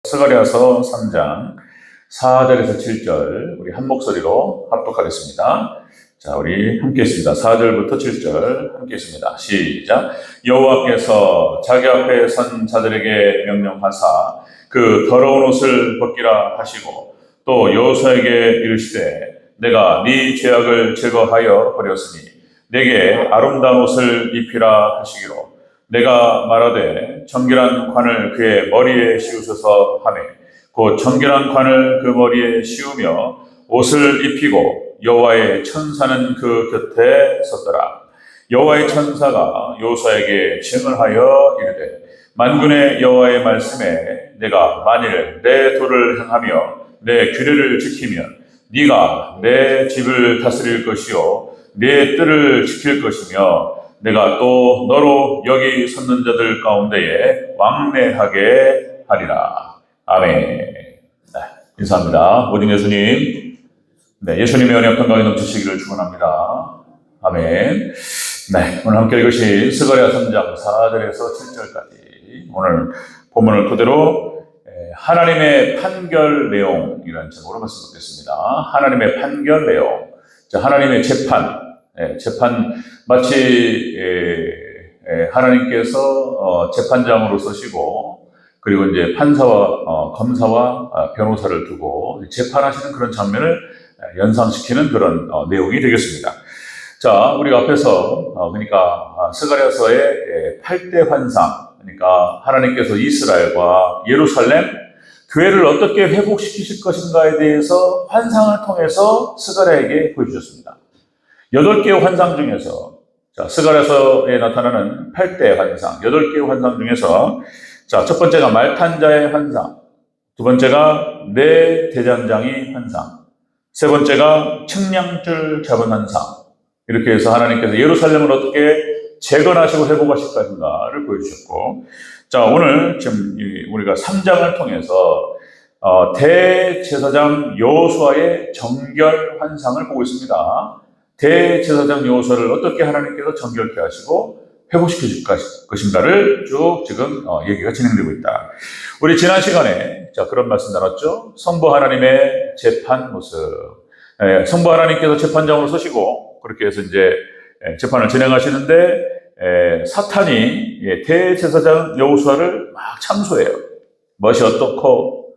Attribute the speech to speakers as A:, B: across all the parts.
A: 스가랴서 3장 4절에서 7절 우리 한 목소리로 합독하겠습니다. 자, 우리 함께 있습니다. 4절부터 7절 함께 있습니다. 시작. 여호와께서 자기 앞에 선 자들에게 명령하사 그 더러운 옷을 벗기라 하시고 또 여호수아에게 이르시되 내가 네 죄악을 제거하여 버렸으니 내게 아름다운 옷을 입히라 하시기로 내가 말하되 정결한 관을 그의 머리에 씌우소서 하매 곧 정결한 관을 그 머리에 씌우며 옷을 입히고 여호와의 천사는 그 곁에 섰더라. 여호와의 천사가 여호수아에게 증언하여 이르되 만군의 여호와의 말씀에 내가 만일 내 도를 행하며 내 규례를 지키면 네가 내 집을 다스릴 것이요 내 뜰을 지킬 것이며 내가 또 너로 여기 섰는 자들 가운데에 왕래하게 하리라. 아멘. 네, 인사합니다. 모든 예수님. 네, 예수님의 은혜 평강이 넘치시기를 축원합니다. 아멘. 네, 오늘 함께 읽으신 스가랴 3장 4절에서 7절까지 오늘 본문을 토대로 하나님의 판결 내용이라는 제목으로 말씀 듣겠습니다. 하나님의 판결 내용. 자, 하나님의 재판. 재판 마치 하나님께서 재판장으로 서시고 그리고 이제 판사와 검사와 변호사를 두고 재판하시는 그런 장면을 연상시키는 그런 내용이 되겠습니다. 자, 우리가 앞에서 그러니까 스가랴서의 8대 환상, 그러니까 하나님께서 이스라엘과 예루살렘 교회를 어떻게 회복시키실 것인가에 대해서 환상을 통해서 스가랴에게 보여주셨습니다. 8개의 환상 중에서, 자, 스가랴서에 나타나는 8대 환상, 8개의 환상 중에서, 자, 첫 번째가 말탄자의 환상, 두 번째가 네 대장장이 환상, 세 번째가 측량줄 잡은 환상, 이렇게 해서 하나님께서 예루살렘을 어떻게 재건하시고 회복하실 것인가를 보여주셨고, 자, 오늘 지금 우리가 3장을 통해서 대제사장 여호수아의 정결 환상을 보고 있습니다. 대제사장 여호수아를 어떻게 하나님께서 정결케 하시고 회복시켜 줄 것인가를 쭉 지금 얘기가 진행되고 있다. 우리 지난 시간에 자 그런 말씀 나눴죠. 성부 하나님의 재판 모습. 성부 하나님께서 재판장으로 서시고 그렇게 해서 이제 재판을 진행하시는데 사탄이 대제사장 여호수아를 막 참소해요. 멋이 어떻고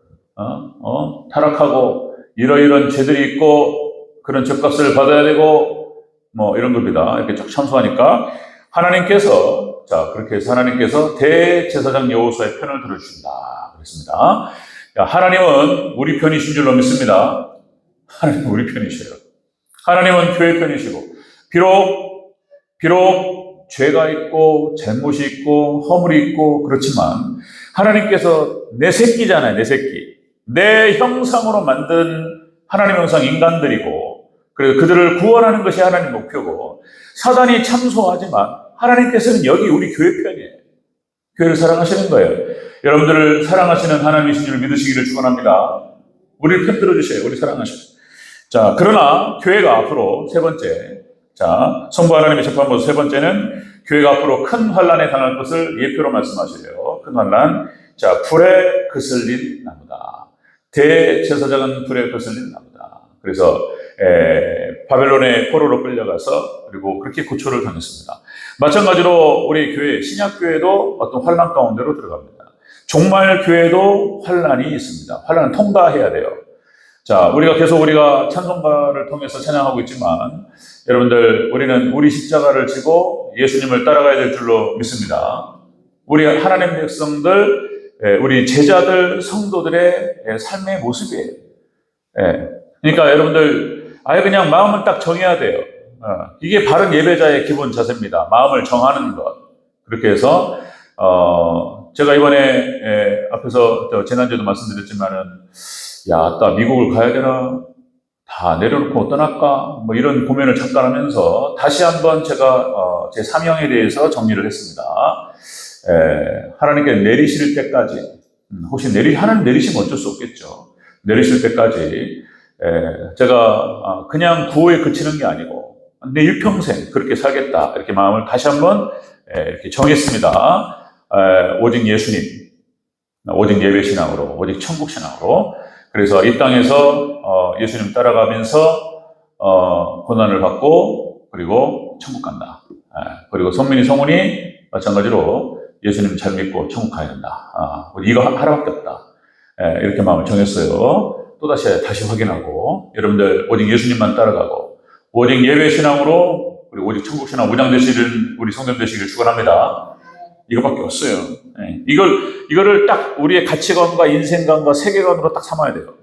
A: 타락하고 이러이런 죄들이 있고 그런 죗값을 받아야 되고 뭐 이런 겁니다. 이렇게 쭉 참소하니까 하나님께서 자 그렇게 해서 하나님께서 대제사장 여호수아의 편을 들어주신다 그랬습니다. 하나님은 우리 편이신 줄로 믿습니다. 하나님은 우리 편이셔요. 하나님은 교회 편이시고 비록 죄가 있고 잘못이 있고 허물이 있고 그렇지만 하나님께서 내 새끼잖아요. 내 새끼. 내 형상으로 만든 하나님 형상 인간들이고 그래서 그들을 구원하는 것이 하나님 목표고 사단이 참소하지만 하나님께서는 여기 우리 교회 편이에요. 교회를 사랑하시는 거예요. 여러분들을 사랑하시는 하나님이신 줄 믿으시기를 축원합니다. 우리를 편 들어주셔요. 우리 사랑하셔요. 자, 그러나 교회가 앞으로 세 번째, 자, 성부 하나님의 재판보다 세 번째는 교회가 앞으로 큰 환난에 당할 것을 예표로 말씀하시래요. 큰 환난. 자, 불에 그슬린 나무다. 대제사장은 불에 그슬린 나무다. 그래서 바벨론의 포로로 끌려가서 그리고 그렇게 고초를 당했습니다. 마찬가지로 우리 교회 신약교회도 어떤 환난 가운데로 들어갑니다. 종말 교회도 환난이 있습니다. 환난을 통과해야 돼요. 자, 우리가 찬송가를 통해서 찬양하고 있지만 여러분들 우리는 우리 십자가를 지고 예수님을 따라가야 될 줄로 믿습니다. 우리 하나님 백성들 우리 제자들 성도들의 삶의 모습이에요. 그러니까 여러분들 아예 그냥 마음을 딱 정해야 돼요. 이게 바른 예배자의 기본 자세입니다. 마음을 정하는 것. 그렇게 해서 제가 이번에 앞에서 지난주에도 말씀드렸지만은 야, 나 미국을 가야 되나? 다 내려놓고 떠날까? 뭐 이런 고민을 잠깐 하면서 다시 한번 제가 제 사명에 대해서 정리를 했습니다. 하나님께 내리실 때까지 혹시 하나님 내리시면 어쩔 수 없겠죠. 내리실 때까지 제가 그냥 구호에 그치는 게 아니고 내 일평생 그렇게 살겠다 이렇게 마음을 다시 한번 이렇게 정했습니다. 오직 예수님 오직 예배신앙으로, 오직 천국신앙으로. 그래서 이 땅에서 예수님 따라가면서 고난을 받고 그리고 천국 간다. 그리고 성민이 성훈이 마찬가지로 예수님 잘 믿고 천국 가야 된다. 우리 이거 하나밖에 없다. 이렇게 마음을 정했어요. 또다시 확인하고 여러분들 오직 예수님만 따라가고 오직 예배신앙으로 그리고 오직 천국신앙 우장되시는 우리 성도님 되시길 축원합니다. 이거밖에 없어요. 이거를 딱 우리의 가치관과 인생관과 세계관으로 딱 삼아야 돼요.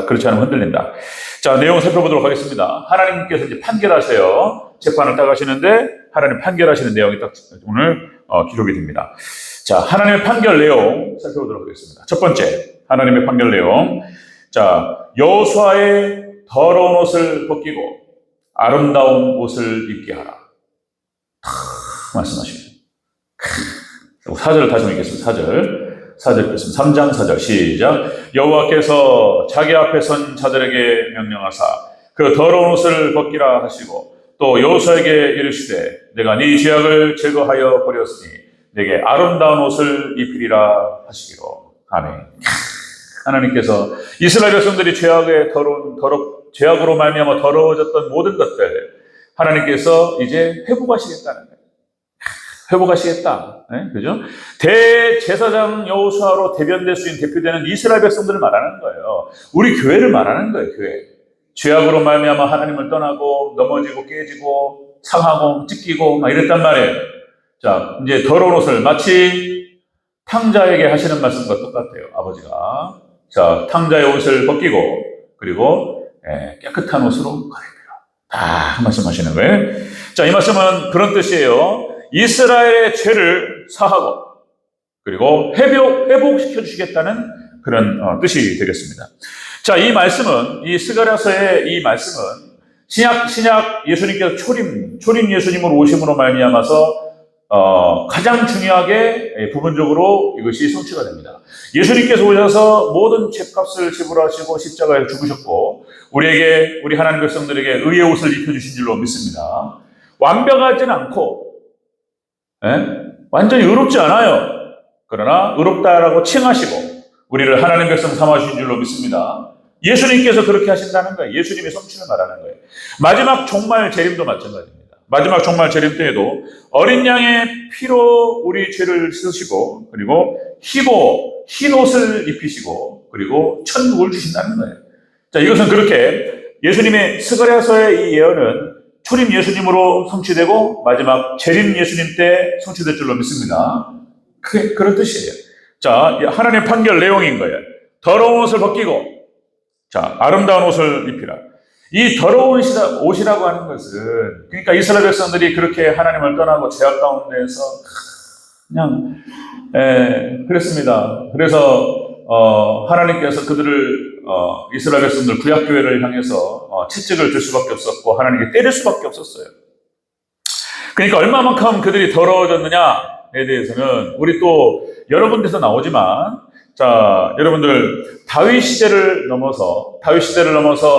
A: 그렇지 않으면 흔들린다. 자, 내용 살펴보도록 하겠습니다. 하나님께서 이제 판결하세요. 재판을 딱 하시는데 하나님 판결하시는 내용이 딱 오늘 기록이 됩니다. 자, 하나님의 판결 내용 살펴보도록 하겠습니다. 첫 번째, 하나님의 판결 내용. 자, 여호수아의 더러운 옷을 벗기고 아름다운 옷을 입게 하라. 말씀하십니다. 4절을 다시 읽겠습니다. 4절 읽겠습니다. 3장 4절 시작. 여호와께서 자기 앞에 선 자들에게 명령하사 그 더러운 옷을 벗기라 하시고 또 여호수아에게 이르시되 내가 네 죄악을 제거하여 버렸으니 내게 아름다운 옷을 입히리라 하시기로. 아멘. 하나님께서 이스라엘 백성들이 죄악으로 말미암아 더러워졌던 모든 것들 하나님께서 이제 회복하시겠다는 거예요. 회복하시겠다. 네? 그죠? 대제사장 여호수아로 대변될 수 있는 대표되는 이스라엘 백성들을 말하는 거예요. 우리 교회를 말하는 거예요, 교회. 죄악으로 말미암아 하나님을 떠나고 넘어지고 깨지고 상하고 찢기고 막 이랬단 말이에요. 자, 이제 더러운 옷을 마치 탕자에게 하시는 말씀과 똑같아요, 아버지가. 자, 탕자의 옷을 벗기고 그리고 깨끗한 옷으로 갈아입히라. 다 말씀하시는 거예요. 자, 이 말씀은 그런 뜻이에요. 이스라엘의 죄를 사하고 그리고 회복시켜 주시겠다는 그런 뜻이 되겠습니다. 자, 이 말씀은 이 스가랴서의 이 말씀은 신약 예수님께서 초림 예수님으로 오심으로 말미암아서 가장 중요하게 부분적으로 이것이 성취가 됩니다. 예수님께서 오셔서 모든 죄값을 지불하시고 십자가에 죽으셨고 우리 하나님 백성들에게 의의 옷을 입혀주신 줄로 믿습니다. 완벽하지는 않고 완전히 의롭지 않아요. 그러나 의롭다라고 칭하시고 우리를 하나님 백성 삼아주신 줄로 믿습니다. 예수님께서 그렇게 하신다는 거예요. 예수님의 성취를 말하는 거예요. 마지막 종말 재림도 마찬가지입니다. 마지막 종말 재림 때에도 어린 양의 피로 우리 죄를 씻으시고 그리고 흰 옷을 입히시고 그리고 천국을 주신다는 거예요. 자, 이것은 그렇게 예수님의 스가랴서의 이 예언은 초림 예수님으로 성취되고 마지막 재림 예수님 때 성취될 줄로 믿습니다. 그런 뜻이에요. 자, 하나님의 판결 내용인 거예요. 더러운 옷을 벗기고 자, 아름다운 옷을 입히라. 이 더러운 옷이라고 하는 것은 그러니까 이스라엘 백성들이 그렇게 하나님을 떠나고 죄악 가운데에서 그냥 그랬습니다. 그래서 하나님께서 그들을 이스라엘 백성들 구약교회를 향해서 채찍을 줄 수밖에 없었고 하나님께 때릴 수밖에 없었어요. 그러니까 얼마만큼 그들이 더러워졌느냐에 대해서는 우리 또 여러 군데서 나오지만 자, 여러분들 다윗 시대를 넘어서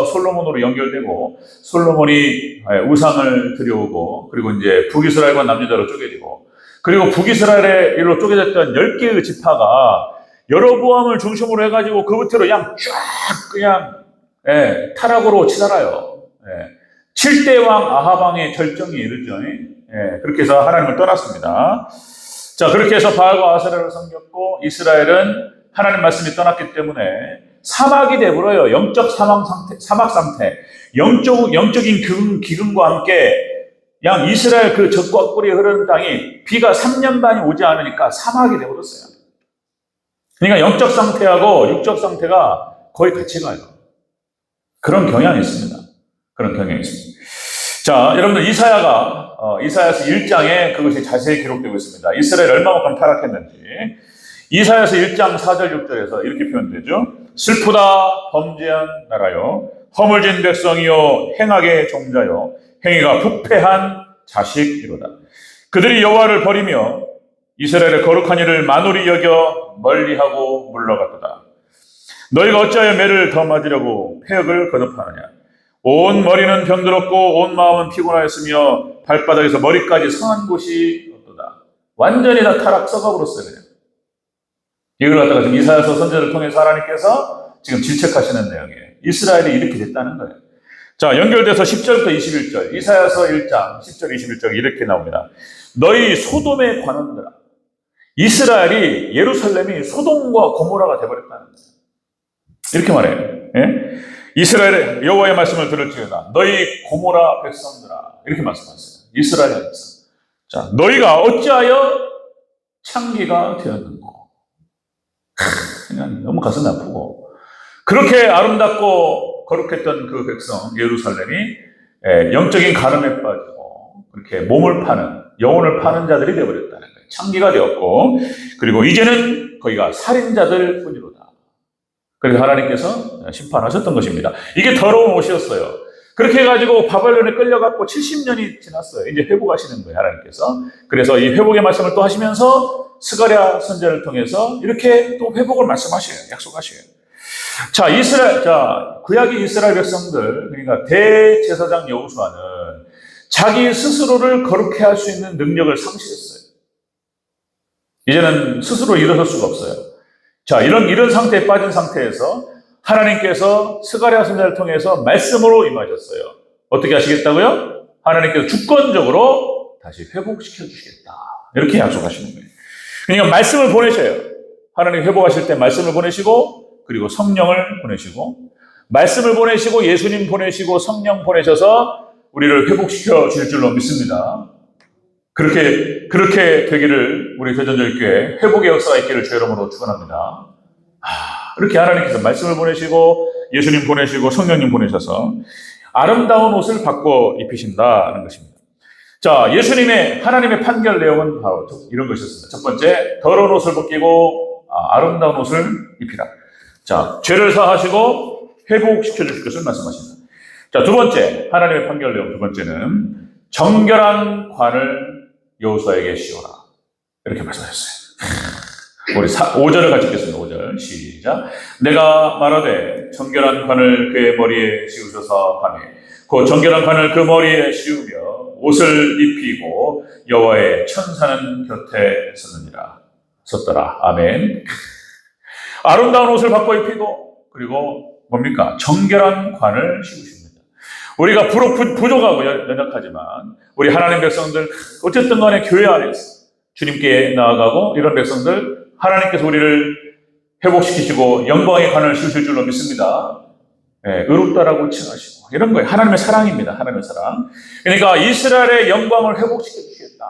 A: 솔로몬으로 연결되고 솔로몬이 우상을 들여오고 그리고 이제 북이스라엘과 남유다로 쪼개지고 그리고 북이스라엘의 일로 쪼개졌던 10개의 지파가 여로보암을 중심으로 해가지고 그 밑으로 쫙 그냥 타락으로 치달아요. 7대 왕 아하방의 절정이 이르죠. 그렇게 해서 하나님을 떠났습니다. 자, 그렇게 해서 바알과 아세라를 섬겼고 이스라엘은 하나님 말씀이 떠났기 때문에 사막이 되버려요. 영적 사막 상태. 영적인 기근과 함께 이스라엘 그 적과 꿀이 흐르는 땅이 비가 3년 반이 오지 않으니까 사막이 되버렸어요. 그러니까 영적 상태하고 육적 상태가 거의 같이 가요. 그런 경향이 있습니다. 자, 여러분들 이사야서 1장에 그것이 자세히 기록되고 있습니다. 이스라엘 얼마만큼 타락했는지. 이사야서 1장 4절 6절에서 이렇게 표현되죠. 슬프다 범죄한 나라요 허물진 백성이요 행악의 종자요 행위가 부패한 자식이로다. 그들이 여호와를 버리며 이스라엘의 거룩한 일을 만홀히 여겨 멀리하고 물러갔도다. 너희가 어찌하여 매를 더 맞으려고 폐역을 거듭하느냐. 온 머리는 병들었고 온 마음은 피곤하였으며 발바닥에서 머리까지 상한 곳이 없도다. 완전히 다 타락 썩어버렸어요. 그냥. 이걸 갖다가 지금 이사야서 선지자를 통해서 하나님께서 지금 질책하시는 내용이에요. 이스라엘이 이렇게 됐다는 거예요. 자, 연결돼서 10절부터 21절, 이사야서 1장 10절 21절 이렇게 나옵니다. 너희 소돔의 관원들아, 이스라엘이 예루살렘이 소돔과 고모라가 되어버렸다는 거예요. 이렇게 말해요. 예? 이스라엘의 여호와의 말씀을 들을지어다 너희 고모라 백성들아, 이렇게 말씀하세요. 이스라엘 백성. 자, 너희가 어찌하여 창기가 되었는고. 그냥 너무 가슴이 아프고, 그렇게 아름답고 거룩했던 그 백성 예루살렘이 영적인 가늠에 빠지고 그렇게 몸을 파는, 영혼을 파는 자들이 되어버렸다는 거예요. 창기가 되었고, 그리고 이제는 거기가 살인자들 뿐이로다. 그래서 하나님께서 심판하셨던 것입니다. 이게 더러운 옷이었어요. 그렇게 해가지고 바벨론에 끌려갔고 70년이 지났어요. 이제 회복하시는 거예요, 하나님께서. 그래서 이 회복의 말씀을 또 하시면서 스가랴 선지자를 통해서 이렇게 또 회복을 말씀하셔요. 약속하셔요. 자, 구약의 이스라엘 백성들, 그러니까 대제사장 여호수아는 자기 스스로를 거룩해 할 수 있는 능력을 상실했어요. 이제는 스스로 일어설 수가 없어요. 자, 이런 상태에 빠진 상태에서 하나님께서 스가랴 선지자를 통해서 말씀으로 임하셨어요. 어떻게 하시겠다고요? 하나님께서 주권적으로 다시 회복시켜 주시겠다. 이렇게 약속하시는 거예요. 그러니까 말씀을 보내셔요. 하나님 회복하실 때 말씀을 보내시고, 그리고 성령을 보내시고, 말씀을 보내시고, 예수님 보내시고, 성령 보내셔서 우리를 회복시켜 주실 줄로 믿습니다. 그렇게 되기를 우리 대전절교회 회복의 역사가 있기를 주의 이름으로 축원합니다. 그렇게 하나님께서 말씀을 보내시고 예수님 보내시고 성령님 보내셔서 아름다운 옷을 바꿔 입히신다는 것입니다. 자, 예수님의 하나님의 판결 내용은 바로 이런 것이었습니다. 첫 번째, 더러운 옷을 벗기고 아름다운 옷을 입히라. 자, 죄를 사하시고 회복시켜 주실 것을 말씀하십니다. 자, 두 번째, 하나님의 판결 내용 두 번째는 정결한 관을 여호수아에게 씌워라. 이렇게 말씀하셨어요. 우리 5절을 같이 읽겠습니다. 5절 시작. 내가 말하되 정결한 관을 그의 머리에 씌우셔서 하매 그 정결한 관을 그 머리에 씌우며 옷을 입히고 여호와의 천사는 곁에 섰더라. 아멘. 아름다운 옷을 바꿔 입히고, 그리고 뭡니까? 정결한 관을 씌우십니다. 우리가 부족하고 연약하지만 우리 하나님 백성들, 어쨌든 간에 교회 안에서 주님께 나아가고 이런 백성들, 하나님께서 우리를 회복시키시고 영광의 관을 씌우실 줄로 믿습니다. 네, 의롭다라고 칭하시고 이런 거예요. 하나님의 사랑입니다. 하나님의 사랑. 그러니까 이스라엘의 영광을 회복시켜 주시겠다.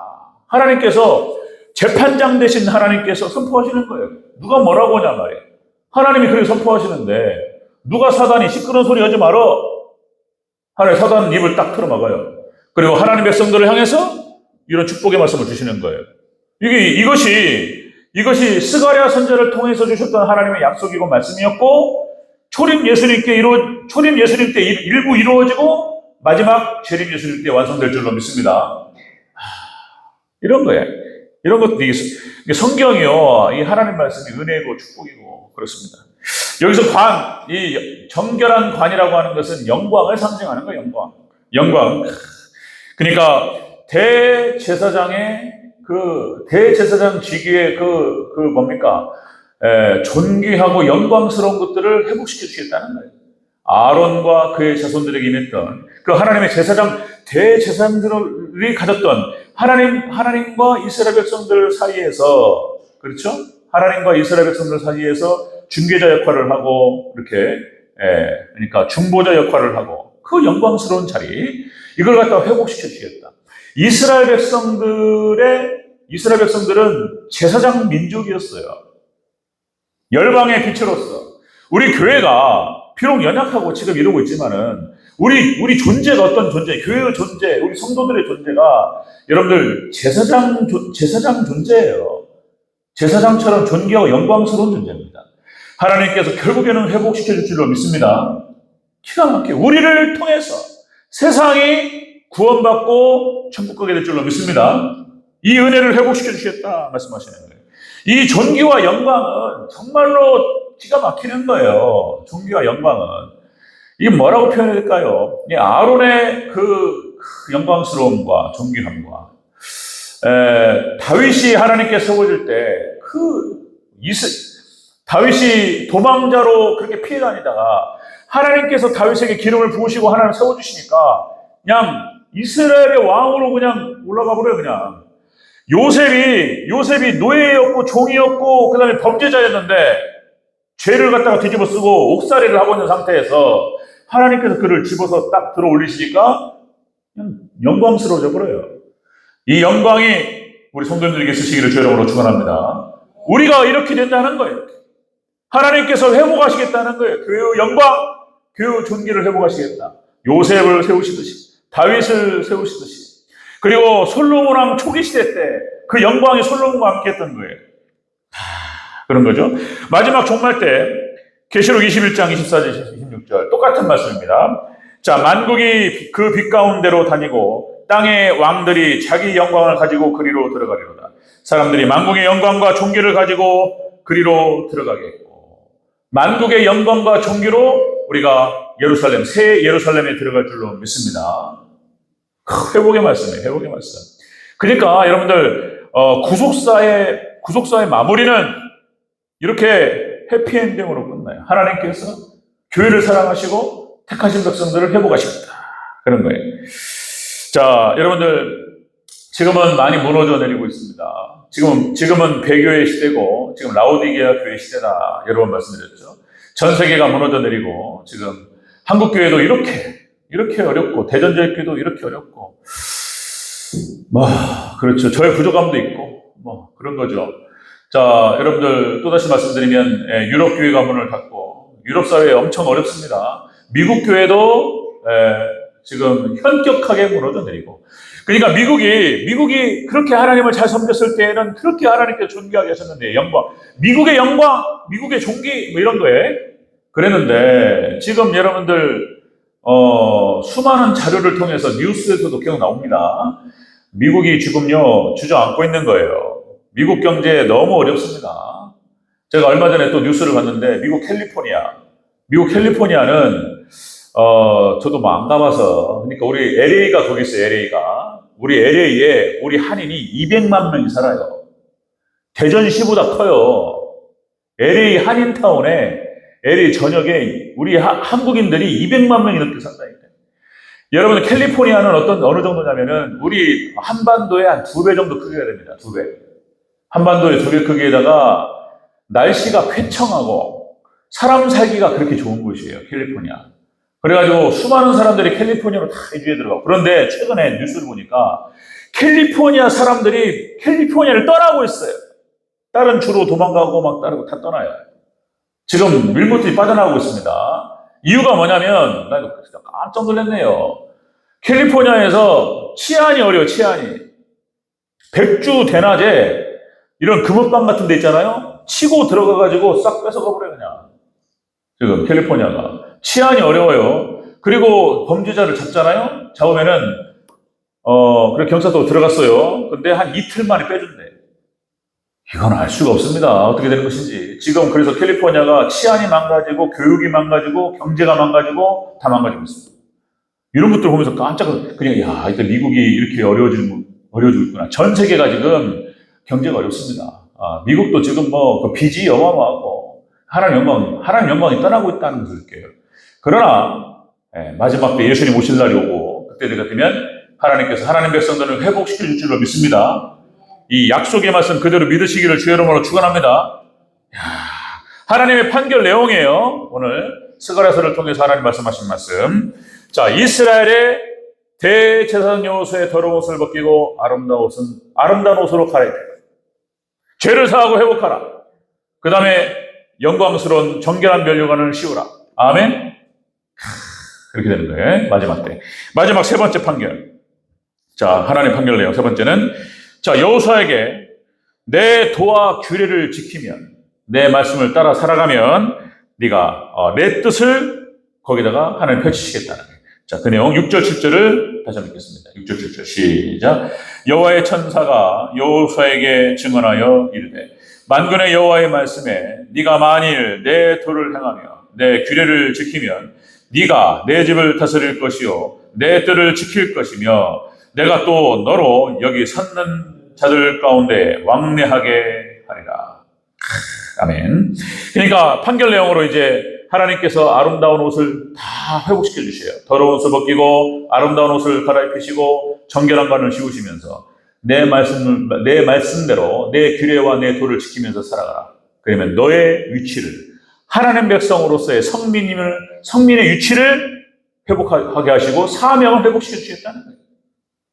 A: 하나님께서 재판장 되신 하나님께서 선포하시는 거예요. 누가 뭐라고 하냐 말이에요. 하나님이 그렇게 선포하시는데 누가 사단이 시끄러운 소리 하지 말어. 하나님 사단 입을 딱 틀어막아요. 그리고 하나님 백성들을 향해서 이런 축복의 말씀을 주시는 거예요. 이것이 스가랴 선지자를 통해서 주셨던 하나님의 약속이고 말씀이었고, 초림 예수님 때 일부 이루어지고 마지막 재림 예수님 때 완성될 줄로 믿습니다. 이런 거예요. 이런 것도 이게 성경이요, 이 하나님 말씀이 은혜고 축복이고 그렇습니다. 여기서 이 정결한 관이라고 하는 것은 영광을 상징하는 거예요. 영광. 그러니까 대제사장의 대제사장 직위의 존귀하고 영광스러운 것들을 회복시켜 주겠다는 거예요. 아론과 그의 자손들에게 임했던 그 하나님의 대제사장들이 가졌던 하나님과 이스라엘 백성들 사이에서, 그렇죠? 하나님과 이스라엘 백성들 사이에서 중개자 역할을 하고, 그러니까 중보자 역할을 하고, 그 영광스러운 자리, 이걸 갖다가 회복시켜 주겠다. 이스라엘 백성들은 제사장 민족이었어요. 열방의 빛으로서. 우리 교회가 비록 연약하고 지금 이러고 있지만은, 우리 존재가 어떤 존재, 교회의 존재, 우리 성도들의 존재가 여러분들 제사장 존재예요. 제사장처럼 존귀하고 영광스러운 존재입니다. 하나님께서 결국에는 회복시켜 줄 줄로 믿습니다. 기가 막히게 우리를 통해서 세상이 구원받고 천국 가게 될 줄로 믿습니다. 이 은혜를 회복시켜 주시겠다 말씀하시는 거예요. 이 존귀와 영광은 정말로 기가 막히는 거예요. 존귀와 영광은. 이게 뭐라고 표현해야 될까요? 이 아론의 그 영광스러움과 존귀함과 다윗이 하나님께 세워질 때 다윗이 도망자로 그렇게 피해 다니다가 하나님께서 다윗에게 기름을 부으시고 하나님 세워주시니까 그냥 이스라엘의 왕으로 그냥 올라가 버려요, 그냥. 요셉이 노예였고 종이었고 그 다음에 범죄자였는데 죄를 갖다가 뒤집어 쓰고 옥살이를 하고 있는 상태에서 하나님께서 그를 집어서 딱 들어 올리시니까 그냥 영광스러워져 버려요. 이 영광이 우리 성도님들에게 쓰시기를 주의 이름으로 축원합니다. 우리가 이렇게 된다는 거예요. 하나님께서 회복하시겠다는 거예요. 교회의 영광, 교회의 존귀를 회복하시겠다. 요셉을 세우시듯이, 다윗을 세우시듯이. 그리고 솔로몬 왕 초기 시대 때 그 영광이 솔로몬과 함께 했던 거예요. 그런 거죠. 마지막 종말 때 계시록 21장 24절 26절 똑같은 말씀입니다. 자, 만국이 그 빛 가운데로 다니고 땅의 왕들이 자기 영광을 가지고 그리로 들어가리로다. 사람들이 만국의 영광과 존귀를 가지고 그리로 들어가겠고, 만국의 영광과 존귀로 우리가 예루살렘, 새 예루살렘에 들어갈 줄로 믿습니다. 회복의 말씀이에요. 회복의 말씀. 그러니까 여러분들 구속사의 마무리는 이렇게 해피엔딩으로 끝나요. 하나님께서 교회를 사랑하시고 택하신 백성들을 회복하십니다. 그런 거예요. 자, 여러분들 지금은 많이 무너져 내리고 있습니다. 지금은 배교의 시대고 지금 라오디게아 교회 시대다. 여러 번 말씀드렸죠. 전 세계가 무너져 내리고 지금 한국 교회도 이렇게 어렵고 대전제일교회도 이렇게 어렵고 그렇죠. 저의 부족함도 있고 그런 거죠. 자, 여러분들 또다시 말씀드리면 유럽 교회가 문을 닫고 유럽 사회 엄청 어렵습니다. 미국 교회도 지금 현격하게 무너져 내리고, 그러니까 미국이 그렇게 하나님을 잘 섬겼을 때에는 그렇게 하나님께 존귀하게 하셨는데 미국의 영광, 미국의 존귀 이런 거에 그랬는데 지금 여러분들 수많은 자료를 통해서 뉴스에서도 계속 나옵니다. 미국이 지금요 주저앉고 있는 거예요. 미국 경제 너무 어렵습니다. 제가 얼마 전에 또 뉴스를 봤는데 미국 캘리포니아는 저도 안 가봐서, 그러니까 우리 LA가 거기 있어요. 우리 LA에 우리 한인이 200만 명이 살아요. 대전시보다 커요. LA 한인타운에 LA 전역에 우리 한국인들이 200만 명이 넘게 산다니까요. 여러분, 캘리포니아는 어느 정도냐면은 우리 한반도의 한 2배 정도 크기가 됩니다. 2배. 한반도의 2배 크기에다가 날씨가 쾌청하고 사람 살기가 그렇게 좋은 곳이에요. 캘리포니아. 그래가지고 수많은 사람들이 캘리포니아로 다 이주해 들어가고, 그런데 최근에 뉴스를 보니까 캘리포니아 사람들이 캘리포니아를 떠나고 있어요. 다른 주로 도망가고 따르고 다 떠나요. 지금 밀못이 빠져나오고 있습니다. 이유가 뭐냐면, 나 이거 진짜 깜짝 놀랐네요. 캘리포니아에서 치안이 어려워, 치안이. 백주 대낮에 이런 금은방 같은 데 있잖아요? 치고 들어가가지고 싹 뺏어가 버려요, 그냥. 지금 캘리포니아가. 치안이 어려워요. 그리고 범죄자를 잡잖아요? 잡으면은, 그래, 경찰도 들어갔어요. 근데 한 이틀 만에 빼준대. 이건 알 수가 없습니다. 어떻게 되는 것인지. 지금 그래서 캘리포니아가 치안이 망가지고, 교육이 망가지고, 경제가 망가지고, 다 망가지고 있습니다. 이런 것들 보면서 그냥, 야, 이제 미국이 이렇게 어려워지고 있구나. 전 세계가 지금 경제가 어렵습니다. 미국도 지금 그 빚이 어마어마하고, 하나님 영광이 떠나고 있다는 것을 느껴요. 그러나, 마지막 때 예수님 오실 날이 오고, 그때 되면 하나님께서 하나님 백성들을 회복시켜 줄 줄로 믿습니다. 이 약속의 말씀 그대로 믿으시기를 주의 이름으로 축원합니다. 하나님의 판결 내용이에요. 오늘 스가랴서를 통해서 하나님 말씀하신 말씀. 자, 이스라엘의 대제사장 여호수아의 더러운 옷을 벗기고 아름다운 옷으로 갈아입히라. 죄를 사하고 회복하라. 그 다음에 영광스러운 정결한 면류관을 씌우라. 아멘. 그렇게 되는 거예요. 마지막 때. 마지막 세 번째 판결. 자, 하나님 판결 내용 세 번째는, 자, 여호수아에게 내 도와 규례를 지키면, 내 말씀을 따라 살아가면 네가 내 뜻을 거기다가 하나님 펼치시겠다는 거예요. 자, 그 내용 6절 7절을 다시 한번 읽겠습니다. 6절 7절 시작. 여호와의 천사가 여호수아에게 증언하여 이르되, 만군의 여호와의 말씀에 네가 만일 내 도를 행하며 내 규례를 지키면 네가 내 집을 다스릴 것이요 내 뜰을 지킬 것이며 내가 또 너로 여기 섰는 자들 가운데 왕래하게 하리라. 아멘. 그러니까 판결 내용으로 이제 하나님께서 아름다운 옷을 다 회복시켜 주셔요. 더러운 옷을 벗기고 아름다운 옷을 갈아입히시고 정결한 관을 씌우시면서 내 말씀대로 내 규례와 내 도를 지키면서 살아가라. 그러면 너의 위치를 하나님 백성으로서의 성민의 위치를 회복하게 하시고 사명을 회복시켜 주시겠다는 거예요.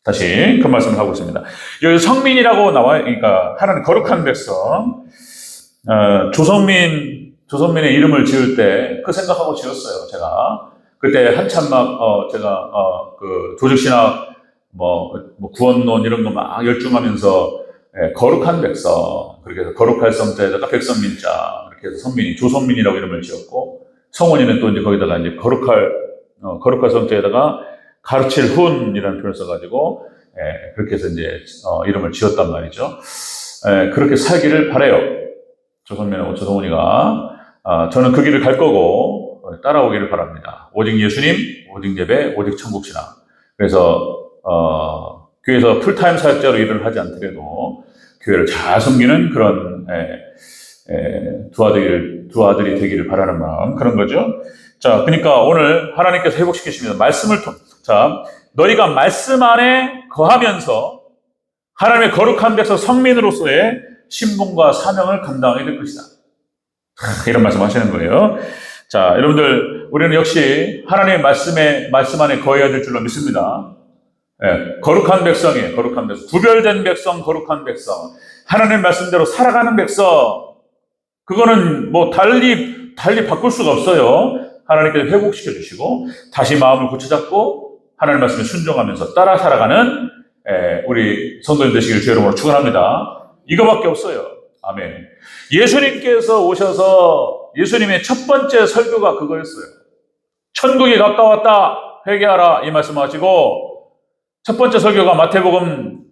A: 다시 그 말씀을 하고 있습니다. 여기 성민이라고 나와요. 그러니까 하나님 거룩한 백성. 조선민의 이름을 지을 때 그 생각하고 지었어요. 제가 그때 한참 제가 그 조직신학 구원론 이런 거 막 열중하면서 거룩한 백성, 그렇게 해서 거룩할 성자에다가 백성민자, 이렇게 해서 조선민이라고 이름을 지었고, 성원이는 또 이제 거기다가 이제 거룩할 성자에다가 가르칠 훈이라는 표현을 써가지고, 그렇게 해서 이제 이름을 지었단 말이죠. 그렇게 살기를 바래요. 조선민하고 조성훈이가. 저는 그 길을 갈 거고 따라오기를 바랍니다. 오직 예수님, 오직 예배, 오직 천국신앙. 그래서 교회에서 풀타임 사역자로 일을 하지 않더라도 교회를 잘 섬기는 그런 두 아들이 되기를 바라는 마음, 그런 거죠. 자, 그러니까 오늘 하나님께서 회복시키십니다. 자, 너희가 말씀 안에 거하면서 하나님의 거룩한 백성 성민으로서의 신분과 사명을 감당하게 될 것이다. 이런 말씀 하시는 거예요. 자, 여러분들, 우리는 역시 하나님의 말씀 안에 거해야 될 줄로 믿습니다. 거룩한 백성이에요. 거룩한 백성. 구별된 백성, 거룩한 백성. 하나님 말씀대로 살아가는 백성. 그거는 달리 바꿀 수가 없어요. 하나님께서 회복시켜 주시고, 다시 마음을 고쳐잡고, 하나님 말씀에 순종하면서 따라 살아가는, 우리 성도님 되시길 주의 이름으로 축원합니다. 이거밖에 없어요. 아멘. 예수님께서 오셔서 예수님의 첫 번째 설교가 그거였어요. 천국이 가까웠다. 회개하라. 이 말씀하시고, 첫 번째 설교가 마태복음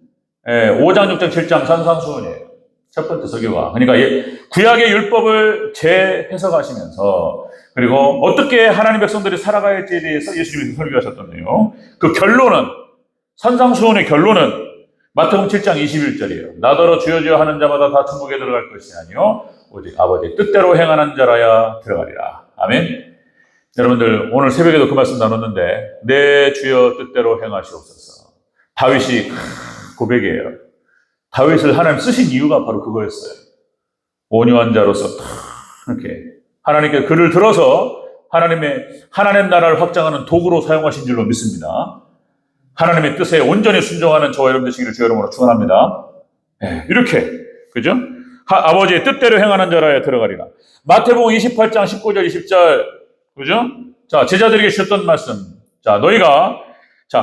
A: 5장, 6장, 7장 산상수훈이에요. 첫 번째 설교가. 그러니까 구약의 율법을 재해석하시면서, 그리고 어떻게 하나님 백성들이 살아가야 할지에 대해서 예수님이 설교하셨던데요. 그 결론은, 산상수훈의 결론은 마태복음 7장 21절이에요. 나더러 주여 주여 하는 자마다 다 천국에 들어갈 것이 아니요 오직 아버지의 뜻대로 행하는 자라야 들어가리라. 아멘. 여러분들, 오늘 새벽에도 그 말씀 나눴는데, 내 주여 뜻대로 행하시옵소서. 다윗이 고백이에요. 다윗을 하나님 쓰신 이유가 바로 그거였어요. 온유한 자로서 이렇게 하나님께 그를 들어서 하나님 나라를 확장하는 도구로 사용하신 줄로 믿습니다. 하나님의 뜻에 온전히 순종하는 저와 여러분 되시기를 주의 이름으로 축원합니다. 이렇게, 그죠? 아버지의 뜻대로 행하는 자라야 들어가리라. 마태복음 28장 19절 20절, 그죠? 자, 제자들에게 주셨던 말씀. 자, 너희가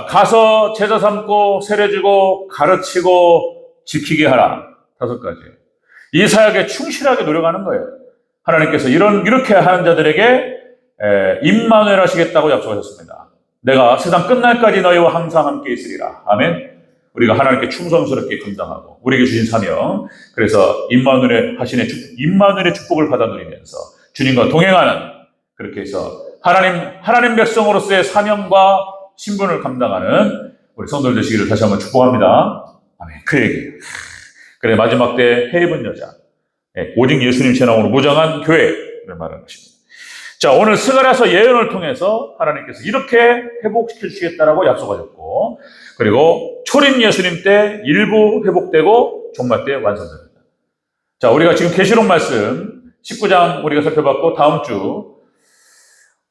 A: 가서 제자 삼고 세례주고 가르치고 지키게 하라. 5가지. 이 사역에 충실하게 노력하는 거예요. 하나님께서 이렇게 하는 자들에게 임마누엘 하시겠다고 약속하셨습니다. 내가 세상 끝날까지 너희와 항상 함께 있으리라. 아멘. 우리가 하나님께 충성스럽게 감당하고 우리에게 주신 사명, 그래서 임마누엘의 축복을 받아 누리면서 주님과 동행하는, 그렇게 해서 하나님 백성으로서의 사명과 신분을 감당하는 우리 성도들 되시기를 다시 한번 축복합니다. 아멘. 그 얘기예요. 그래, 마지막 때 해입은 여자, 오직 예수님 신앙으로 무장한 교회를 말하는 것입니다. 자, 오늘 스가랴서 예언을 통해서 하나님께서 이렇게 회복시켜 주시겠다라고 약속하셨고, 그리고 초림 예수님 때 일부 회복되고 종말 때 완성됩니다. 자, 우리가 지금 계시록 말씀 19장 우리가 살펴봤고, 다음 주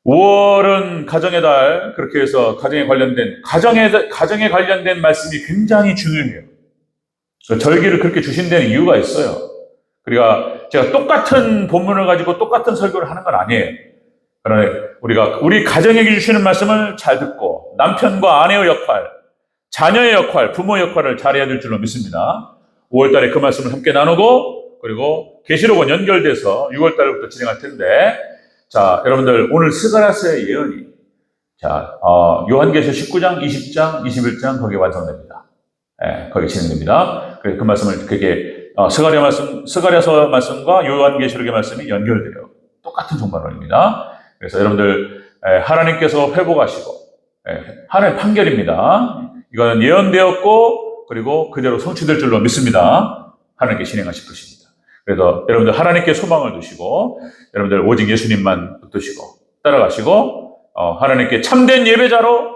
A: 5월은 가정의 달, 그렇게 해서 가정에 관련된 말씀이 굉장히 중요해요. 절기를 그렇게 주신 데는 이유가 있어요. 그러니까 제가 똑같은 본문을 가지고 똑같은 설교를 하는 건 아니에요. 그러나 우리 가정에게 주시는 말씀을 잘 듣고 남편과 아내의 역할, 자녀의 역할, 부모의 역할을 잘해야 될 줄로 믿습니다. 5월 달에 그 말씀을 함께 나누고, 그리고 계시록은 연결돼서 6월 달부터 진행할 텐데, 자, 여러분들, 오늘 스가랴서의 예언이, 요한계시록 19장, 20장, 21장 거기에 완성됩니다. 거기 진행됩니다. 그 말씀을 스가랴서 말씀과 요한계시록의 말씀이 연결돼요. 똑같은 종말론입니다. 그래서 여러분들, 하나님께서 회복하시고, 하나님의 판결입니다. 이거는 예언되었고, 그리고 그대로 성취될 줄로 믿습니다. 하나님께 진행하실 것입니다. 그래서 여러분들 하나님께 소망을 두시고 여러분들 오직 예수님만 붙드시고 따라가시고 하나님께 참된 예배자로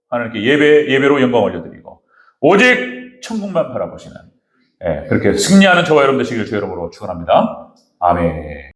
A: 하나님께 예배로 영광 올려드리고 오직 천국만 바라보시는 그렇게 승리하는 저와 여러분 되시길 주의 이름으로 축원합니다. 아멘.